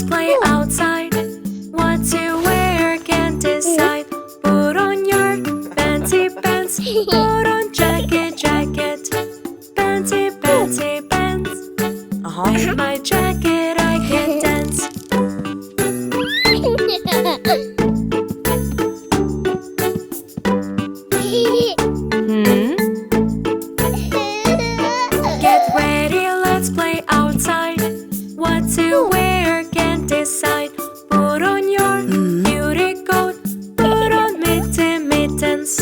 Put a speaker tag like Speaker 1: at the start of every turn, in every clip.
Speaker 1: play outside. What to wear, can't decide. Put on your fancy pants. Put on jacket, jacket. Fancy, fancy pants. In my jacket I can dance. Get ready, let's play outside. What to wear, can't decide. Put on your cutie coat. Put on mittens.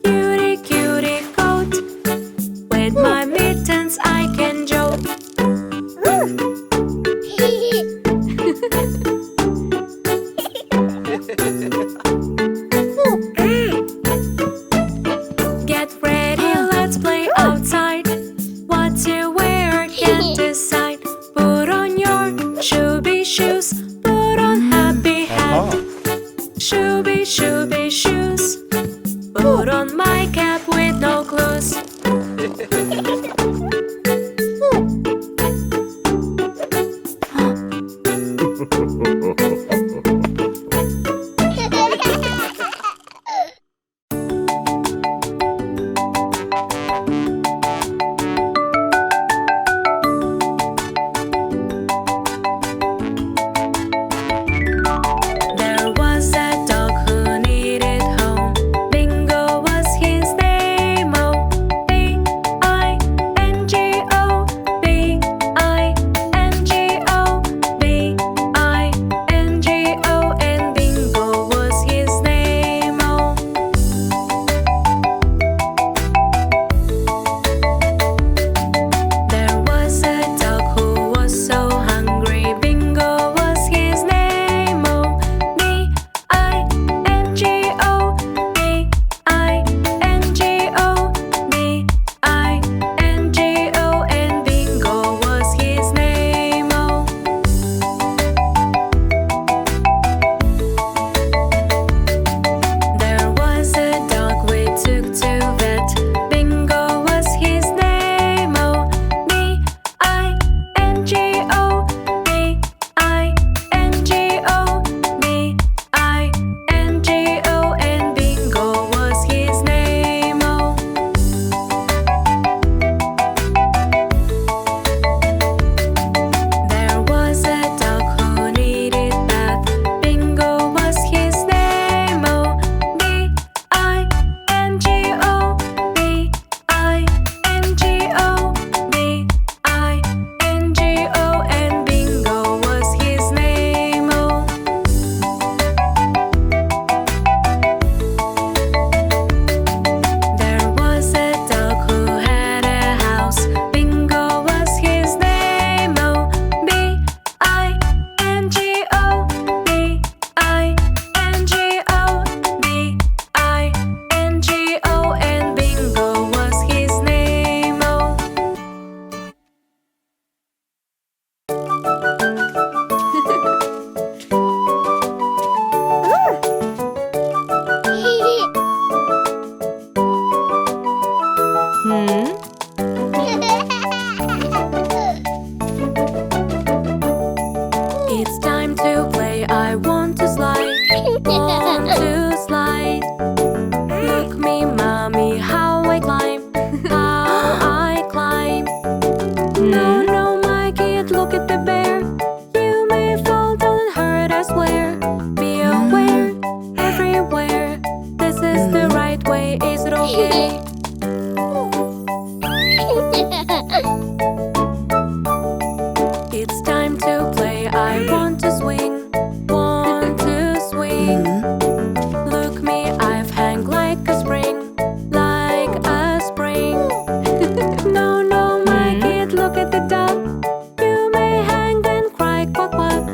Speaker 1: Cutie, cutie coat. With my mittens I can joke. Get ready, let's play outside. What to wear, can't decide. Put on your shooby shoes. Put on happy hat. Shooby, shooby shoes. Put on my cap with no clues. There was a dog who needed home. Bingo was his name. Oh, B-I-N-G-O, B-I-N-G-O, B-I-N-G-O, and Bingo was his name. Oh. There was a dog who was so hungry. Bingo was his name. Oh, B-I-N-G-O, B-I-N-G-O, B-I-N-G-O, and Bingo was his name. Oh. There was a dog we took to vet. Bingo was his name. Oh, B-I-N-G-O, B-I-N-G-O, B-I-N-G-O, and Bingo was his name. Oh. There was a dog who needed bath. Bingo was his name. Oh, B-I-N-G-O, B-I-N-G-O, B-I-N-G-O, and Bingo was his name. Oh. There was a dog who had a house. Bingo was his name. Oh, B-I-N-G-O, B-I-N-G-O, B-I-N-G-O, and Bingo was his name. Oh. It's time to play. I want to slide. Want to slide. Look me, mommy, how I climb. How I climb. No, no, my kid, look at the bear. You may fall down and hurt, I swear. Be aware, everywhere. This is the right way, is it okay? It's time to play. I want to swing. Want to swing. Look me, I've hung like a spring. Like a spring. No, no, my kid, look at the dog. You may hang and cry, quack, quack.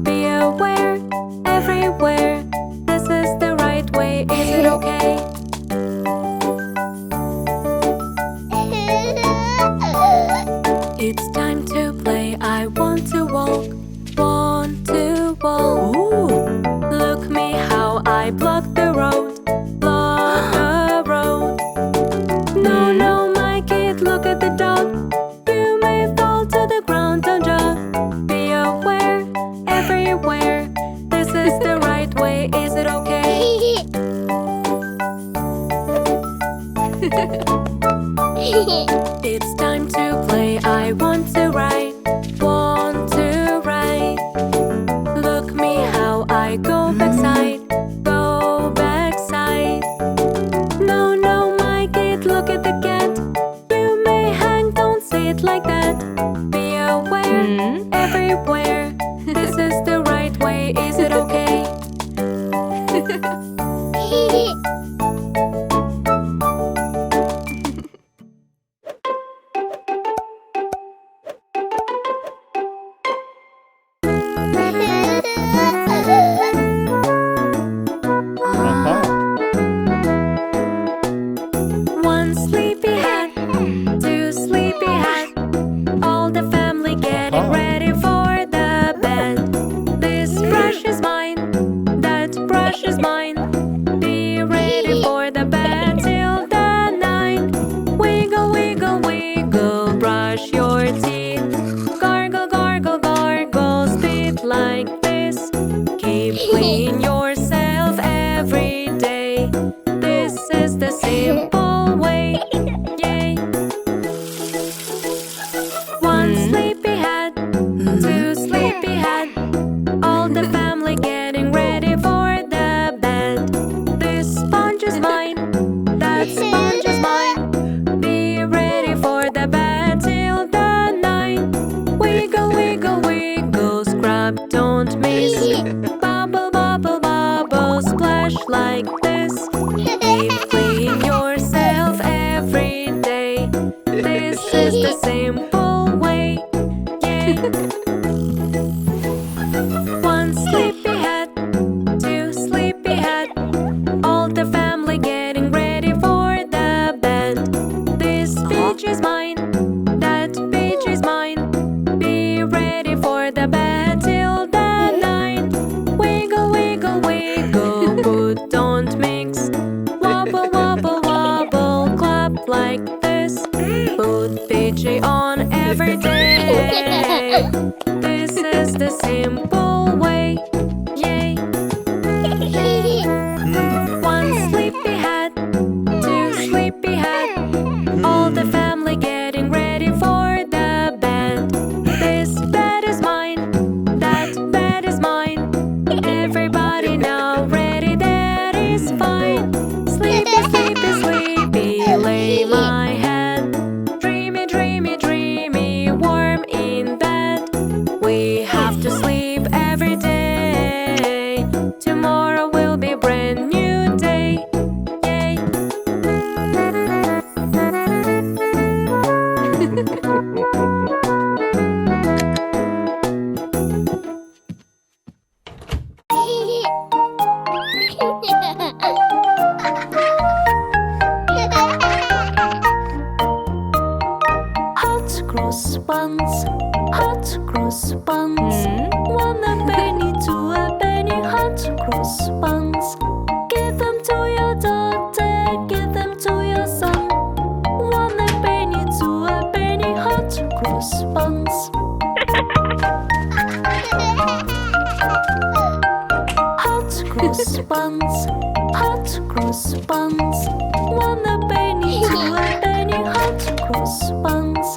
Speaker 1: Be aware, everywhere. This is the right way, is it okay? It's time to play. I want to walk. Want to walk. Look me, how I block the road. Block the road. No, no, my kid, look at the dog. You may fall to the ground, don't jump. Be aware, everywhere. everywhere. This is the right way, is it okay? One sleepyhead, two sleepyhead, all the family getting ready for the bed. This brush is mine, that brush is mine. Be ready for the bed till the 9. Wiggle, wiggle, wiggle, brush your teeth. Gargle, gargle, gargle, spit like this. Keep clean yourself every day. This is the simple way. Yay! One sleepyhead, two sleepyhead, all the family getting ready for the bed. This sponge is mine, that sponge is mine. Be ready for the bed till the 9. Wiggle, wiggle, wiggle, scrub, don't miss. Bubble, bubble, bubble, splash like this. Keep clean yourself every day. This is the simple way. Yay! One sleepyhead, two sleepyhead, all the family getting ready for the bed. This beach is mine, that beach is mine. Be ready for the bed till the 9. Wiggle, wiggle, wiggle, but don't mix. Wobble, wobble, wobble, clap like this. Put PJ on every day. This is the simple way. Yay! One sleepyhead, two sleepyhead, all the family getting ready for the bed. This bed is mine, that bed is mine. Everybody now ready, that is fine. Sleepy, sleepy, sleepy, lay my head. Dreamy, dreamy, dreamy, warm in bed. We have to sleep every day. Tomorrow will be a brand new day. Yay! Hot cross buns, hot cross buns. 1 a penny, 2 a penny, hot cross buns. Give them to your daughter, give them to your son. 1 a penny, 2 a penny, hot cross buns. Hot cross buns, hot cross buns. 1 a penny, 2 a penny, hot cross buns.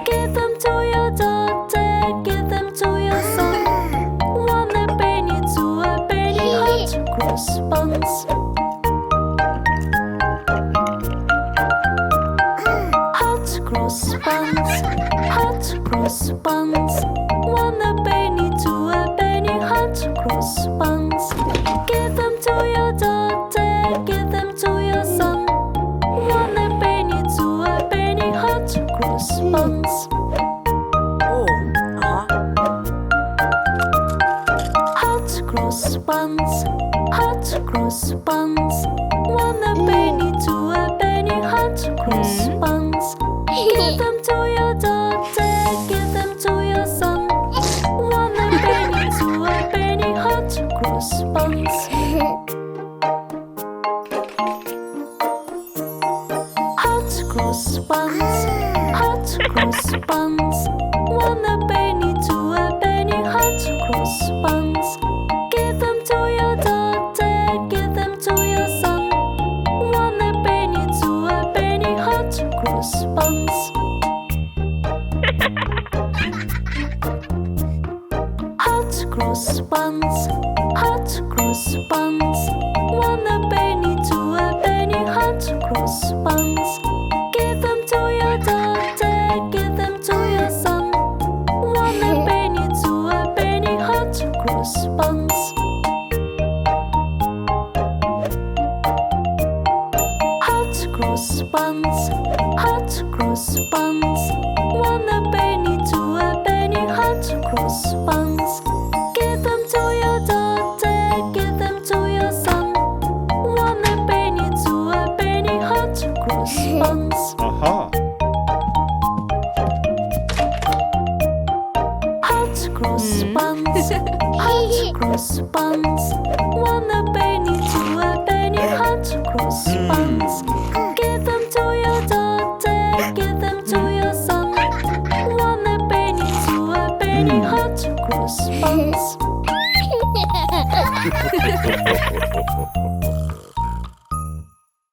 Speaker 1: Give them to your daughter, give them to your son. 1 a penny, 2 a penny, hot cross buns. Hot cross buns, hot cross buns. 1 a penny, 2 a penny, hot cross buns. Give them to your daughter, give them to your son. 1 a penny, 2 a penny, hot cross buns. Hot cross buns, hot cross buns. 1 a penny, 2 a penny, hot cross buns. Give them to your daughter, give them to your son. 1 a penny, 2 a penny, hot cross buns. Hot cross buns, hot cross buns. 1 a penny, 2 a penny, hot cross buns. Give them to your daughter, give them to your son. 1 a penny, 2 a penny, hot cross buns. Hot cross buns, hot cross buns. 1 a penny, 2 a penny, hot cross buns. Give them to your daughter, give them to your son. 1 a penny, buns. Hot cross buns. One a penny, two a penny. Hot cross buns. Give them to your daughter, give them to your son. One a penny, two a penny. Hot cross buns.